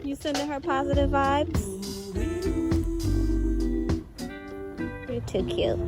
You sending her positive vibes? You're too cute.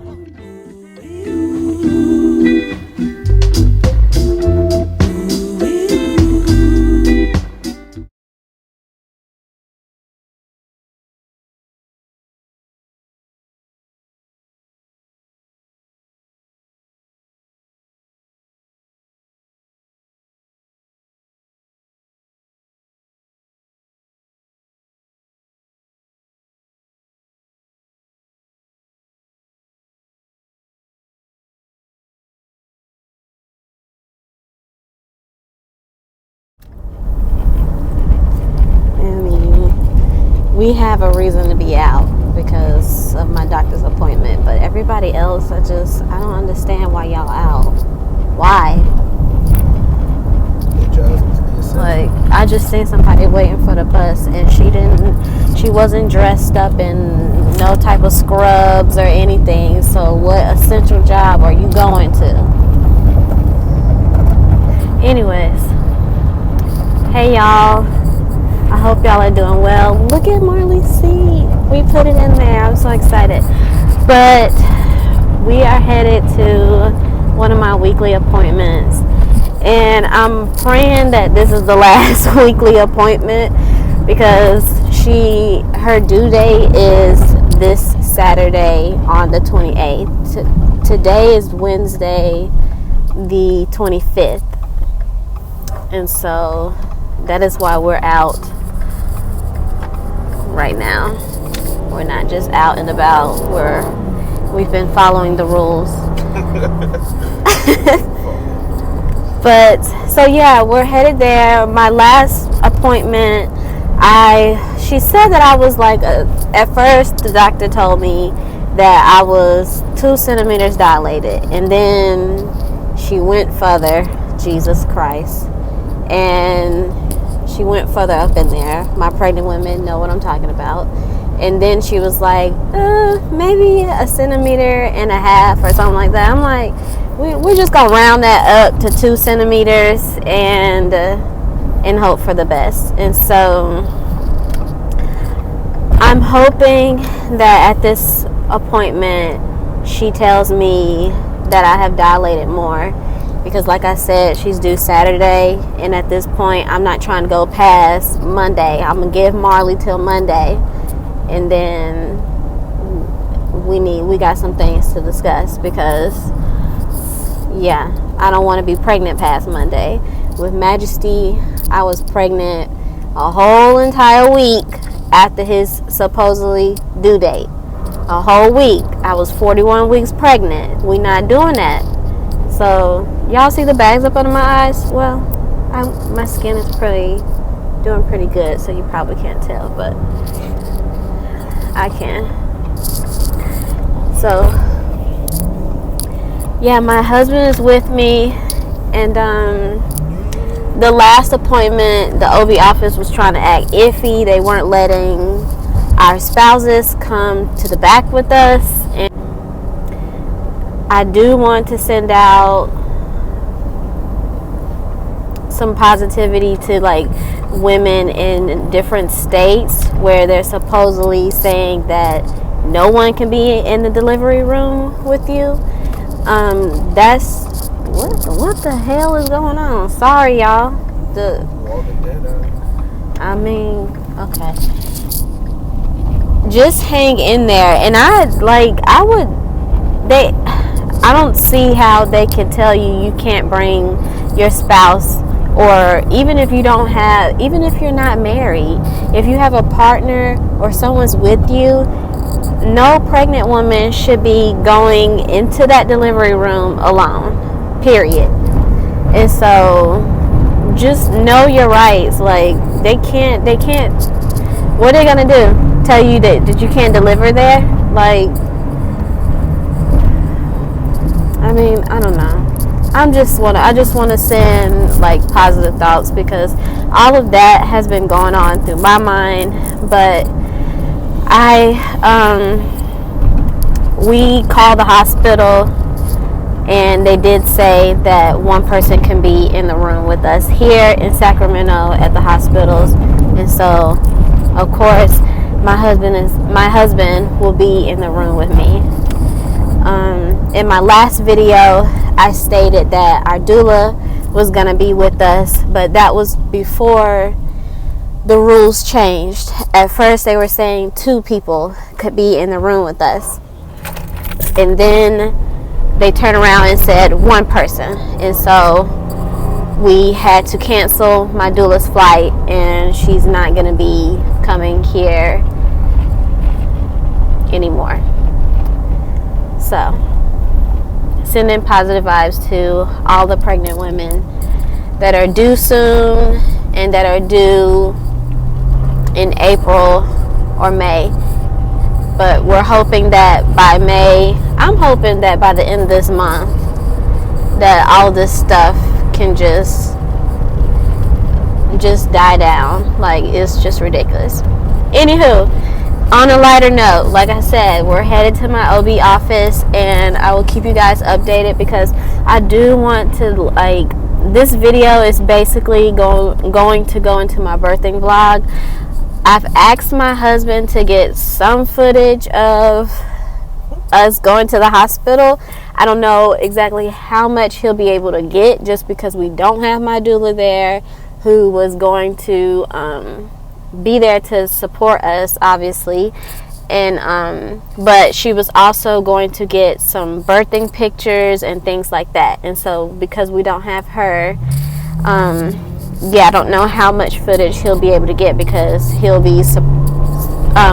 We have a reason to be out because of my doctor's appointment, but everybody else, I don't understand why y'all out. Why? Like, I just seen somebody waiting for the bus and she wasn't dressed up in no type of scrubs or anything. So what essential job are you going to? Anyways, hey y'all. I hope y'all are doing well. Look at Marley's seat. We put it in there. I'm so excited. But we are headed to one of my weekly appointments. And I'm praying that this is the last weekly appointment because her due date is this Saturday on the 28th. Today is Wednesday, the 25th. And so that is why we're out right now. We're not just out and about. We've been following the rules. But so yeah, we're headed there. My last appointment, she said that I was like at first the doctor told me that I was 2 centimeters dilated, and then she went further. Jesus Christ. And she went further up in there. My pregnant women know what I'm talking about. And then she was like, maybe 1.5 centimeters or something like that. I'm like, we're just gonna round that up to 2 centimeters and hope for the best. And so I'm hoping that at this appointment she tells me that I have dilated more. Because like I said, she's due Saturday, and at this point, I'm not trying to go past Monday. I'm going to give Marley till Monday, and then we got some things to discuss because, yeah, I don't want to be pregnant past Monday. With Majesty, I was pregnant a whole entire week after his supposedly due date. A whole week. I was 41 weeks pregnant. We not doing that. So, y'all see the bags up under my eyes? Well, my skin is doing pretty good, so you probably can't tell, but I can. So, yeah, my husband is with me, and the last appointment, the OB office was trying to act iffy. They weren't letting our spouses come to the back with us, and I do want to send out some positivity to like women in different states where they're supposedly saying that no one can be in the delivery room with you. That's what the hell is going on? Sorry, y'all. Okay. Just hang in there, and I don't see how they can tell you can't bring your spouse, or even if you're not married, if you have a partner or someone's with you, no pregnant woman should be going into that delivery room alone, period. And so just know your rights. Like, they can't, what are they going to do? Tell you that you can't deliver there? Like, I mean, I don't know. I just want to send like positive thoughts because all of that has been going on through my mind. But we called the hospital, and they did say that one person can be in the room with us here in Sacramento at the hospitals. And so of course, my husband will be in the room with me. In my last video, I stated that our doula was going to be with us, but that was before the rules changed. At first, they were saying 2 people could be in the room with us, and then they turned around and said 1 person, and so we had to cancel my doula's flight, and she's not going to be coming here anymore. So, sending positive vibes to all the pregnant women that are due soon and that are due in April or May. But we're hoping that by May, I'm hoping that by the end of this month, that all this stuff can just die down. Like, it's just ridiculous. Anywho, on a lighter note, like I said, we're headed to my OB office, and I will keep you guys updated because I do want to, like, this video is basically going to go into my birthing vlog. I've asked my husband to get some footage of us going to the hospital. I don't know exactly how much he'll be able to get, just because we don't have my doula there, who was going to be there to support us, obviously, and but she was also going to get some birthing pictures and things like that. And so because we don't have her, I don't know how much footage he'll be able to get, because he'll be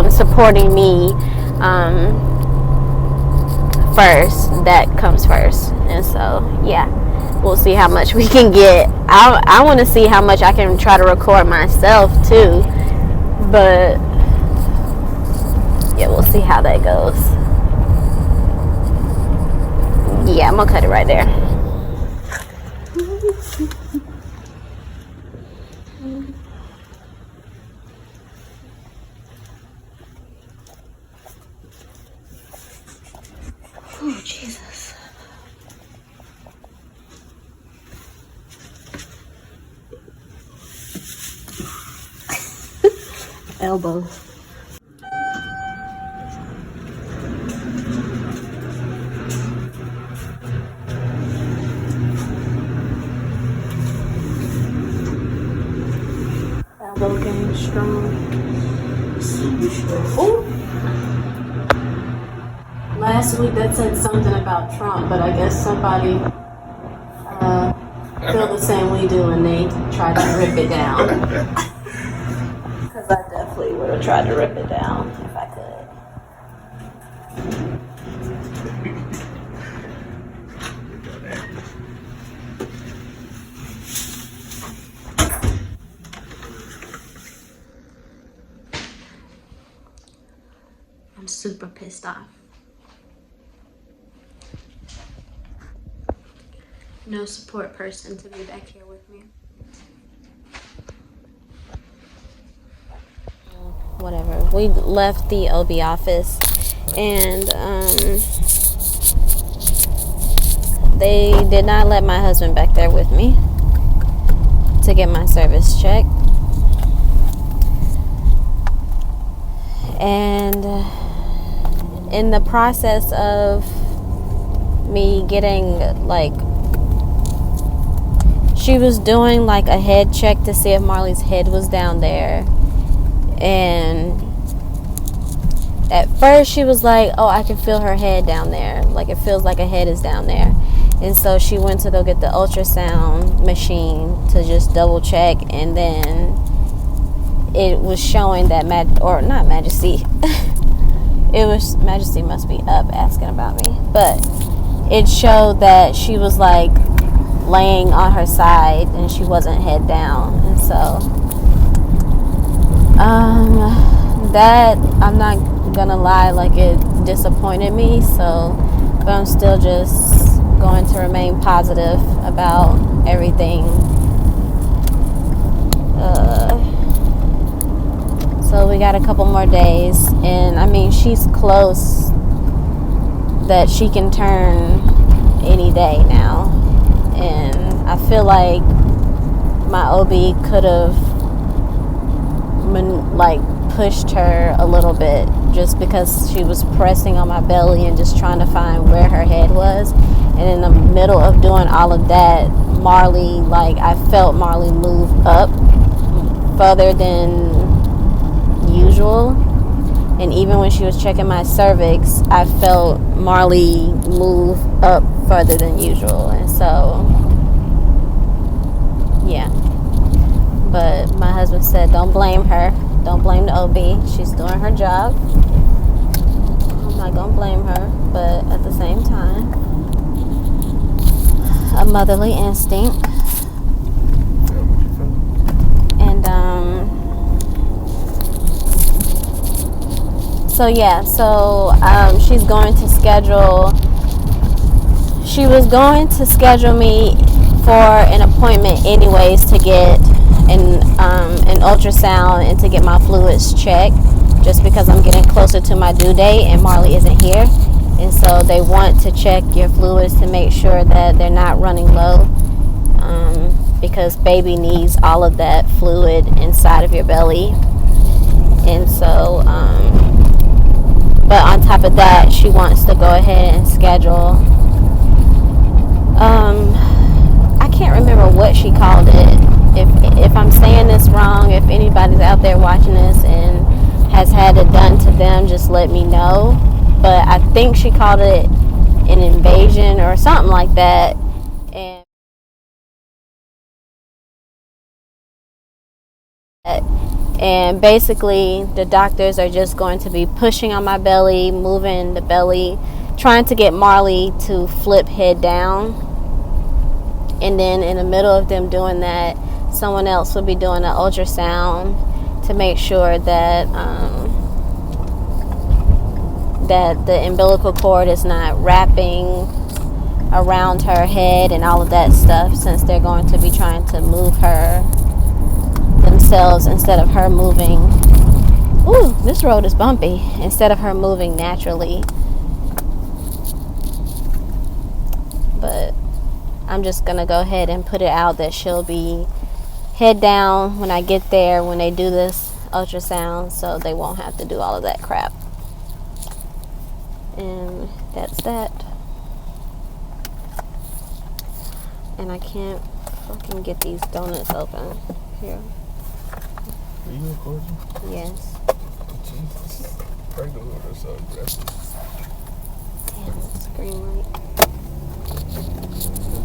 supporting me first. That comes first. And so we'll see how much we can get. I want to see how much I can try to record myself too, but we'll see how that goes. I'm gonna cut it right there. Oh, Jesus. Elbow. Elbow game strong. Oh. Last week that said something about Trump, but I guess somebody feel the same we do and they tried to rip it down. Because I definitely would have tried to rip it down if I could. I'm super pissed off. No support person to be back here with me. Whatever. We left the OB office, and they did not let my husband back there with me to get my service check. And in the process of me getting, like, she was doing like a head check to see if Marley's head was down there, and at first she was like, oh, I can feel her head down there, like it feels like a head is down there. And so she went to go get the ultrasound machine to just double check, and then it was showing that Majesty must be up asking about me, but it showed that she was like laying on her side and she wasn't head down. And so that, I'm not gonna lie, like, it disappointed me. So, but I'm still just going to remain positive about everything. So we got a couple more days, and I mean, she's close that she can turn any day now. And I feel like my OB could have like pushed her a little bit just because she was pressing on my belly and just trying to find where her head was. And in the middle of doing all of that, Marley, like I felt Marley move up further than usual. And even when she was checking my cervix, I felt Marley move up further than usual. And so, yeah. But my husband said, don't blame her. Don't blame the OB. She's doing her job. I'm not going to blame her. But at the same time, a motherly instinct. And, she's going to schedule, she was going to schedule me for an appointment anyways to get an ultrasound and to get my fluids checked, just because I'm getting closer to my due date and Marley isn't here. And so they want to check your fluids to make sure that they're not running low, because baby needs all of that fluid inside of your belly. And so, but on top of that, she wants to go ahead and schedule, I can't remember what she called it. If I'm saying this wrong, if anybody's out there watching this and has had it done to them, just let me know. But I think she called it an invasion or something like that. And basically the doctors are just going to be pushing on my belly, moving the belly, trying to get Marley to flip head down. And then in the middle of them doing that, someone else will be doing an ultrasound to make sure that that the umbilical cord is not wrapping around her head and all of that stuff, since they're going to be trying to move her themselves instead of her moving. Ooh, this road is bumpy. Instead of her moving naturally. But I'm just gonna go ahead and put it out that she'll be head down when I get there, when they do this ultrasound, so they won't have to do all of that crap. And that's that. And I can't fucking get these donuts open. Here. Are you recording? Yes. Jesus. Break the water so aggressive. Damn, screen light.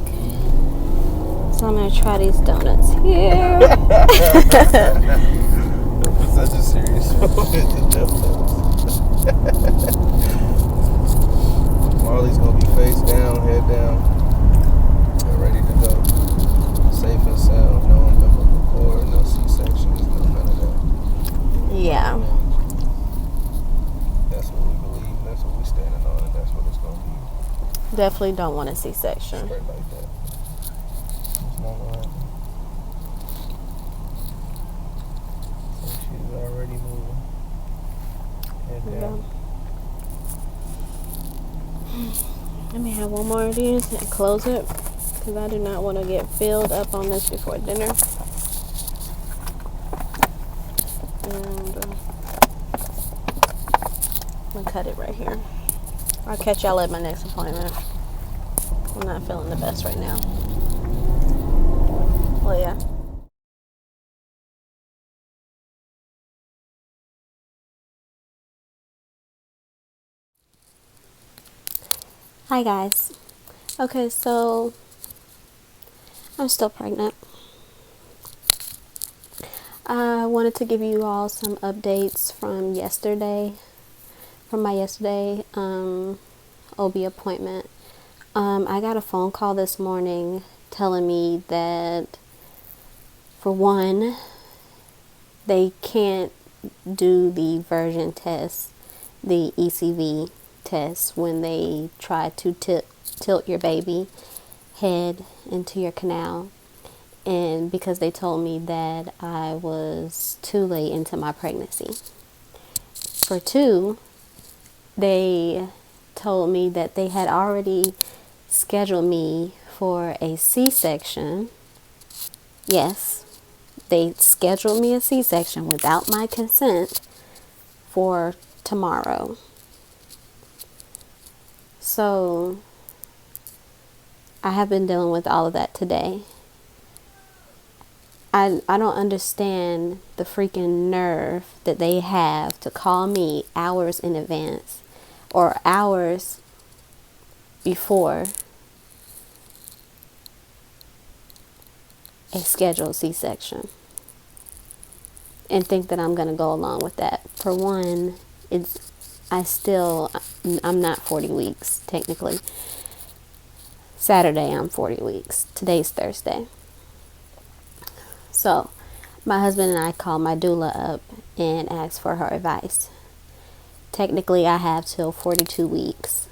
Okay. So I'm gonna try these donuts here. It's such a serious Marley's gonna be face down, head down, and ready to go. Safe and sound, no umbilical cord, no C-sections, no none of that. Yeah. That's what we believe, that's what we're standing on, and that's what it's gonna be. Definitely don't want a C-section. Straight like that. It's not gonna happen. So she's already moving. Head down. Let me have one more of these and close it, because I do not want to get filled up on this before dinner. And I'm going to cut it right here. I'll catch y'all at my next appointment. I'm not feeling the best right now. Well, yeah. Hi guys. Okay, so I'm still pregnant. I wanted to give you all some updates from yesterday, from my yesterday OB appointment. I got a phone call this morning telling me that, for one, they can't do the version test, the ECV test, when they try to tilt your baby head into your canal. And because they told me that I was too late into my pregnancy. For two, they told me that they had already scheduled me for a C-section. Yes, they scheduled me a C-section without my consent for tomorrow. So I have been dealing with all of that today. I don't understand the freaking nerve that they have to call me hours in advance or hours before a scheduled C-section and think that I'm going to go along with that. For one, I'm not 40 weeks technically. Saturday I'm 40 weeks. Today's Thursday. So my husband and I called my doula up and asked for her advice. Technically I have till 42 weeks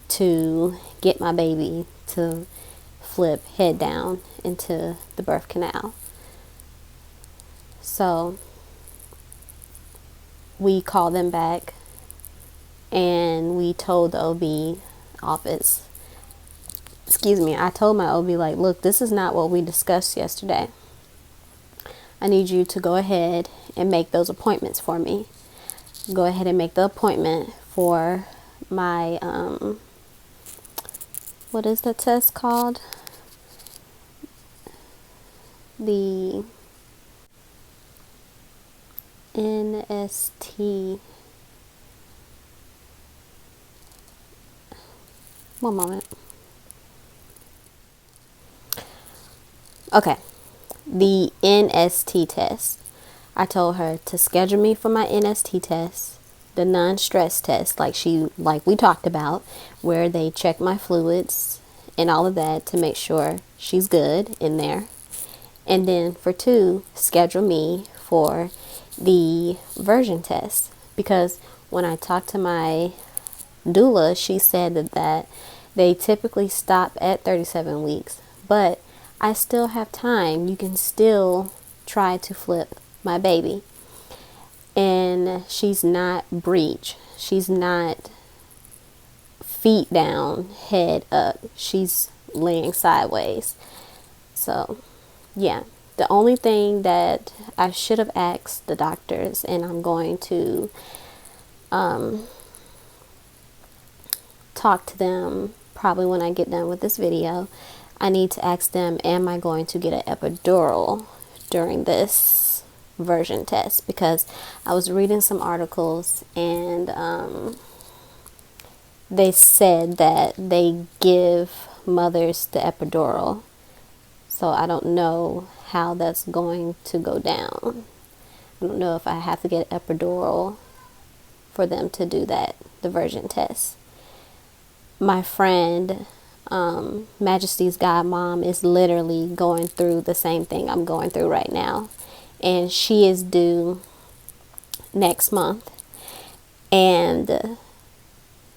to get my baby to flip head down into the birth canal. So we called them back and we told the OB office, I told my OB, like, look, this is not what we discussed yesterday. I need you to go ahead and make those appointments for me. Go ahead and make the appointment for my, what is the test called? The NST. One moment. Okay. The NST test. I told her to schedule me for my NST test, the non-stress test, like we talked about, where they check my fluids and all of that to make sure she's good in there. And then for 2, schedule me for the version test, because when I talked to my doula, she said that they typically stop at 37 weeks, but I still have time. You can still try to flip my baby. And she's not breech. She's not feet down, head up. She's laying sideways. So, yeah. The only thing that I should have asked the doctors, and I'm going to talk to them probably when I get done with this video, I need to ask them, am I going to get an epidural during this version test? Because I was reading some articles and they said that they give mothers the epidural. So I don't know how that's going to go down. I don't know if I have to get an epidural for them to do that, the version test. My friend, Majesty's Godmom, is literally going through the same thing I'm going through right now. And she is due next month. And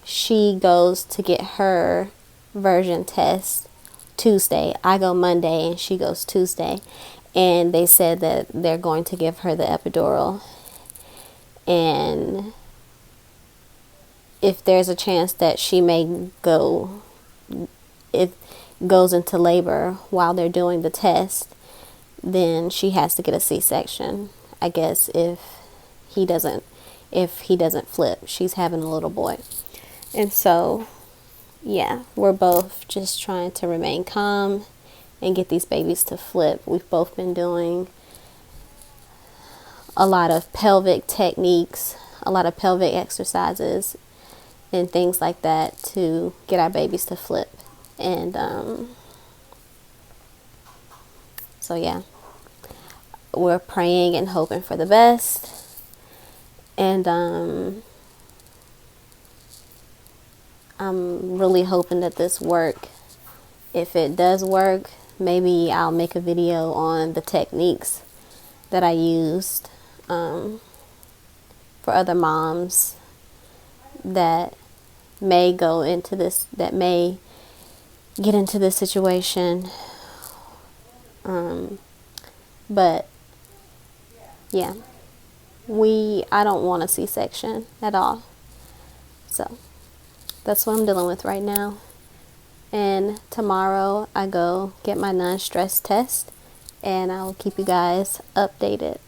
she goes to get her version test Tuesday. I go Monday and she goes Tuesday. And they said that they're going to give her the epidural. And if there's a chance that she may goes into labor while they're doing the test, then she has to get a C-section. I guess if he doesn't flip. She's having a little boy. And so, yeah, we're both just trying to remain calm and get these babies to flip. We've both been doing a lot of pelvic techniques, a lot of pelvic exercises and things like that to get our babies to flip. And so yeah, we're praying and hoping for the best. And I'm really hoping that this work. If it does work, maybe I'll make a video on the techniques that I used for other moms that may go into this, that may get into this situation. But yeah, I don't want a C-section at all. So that's what I'm dealing with right now. And tomorrow I go get my non-stress test and I will keep you guys updated.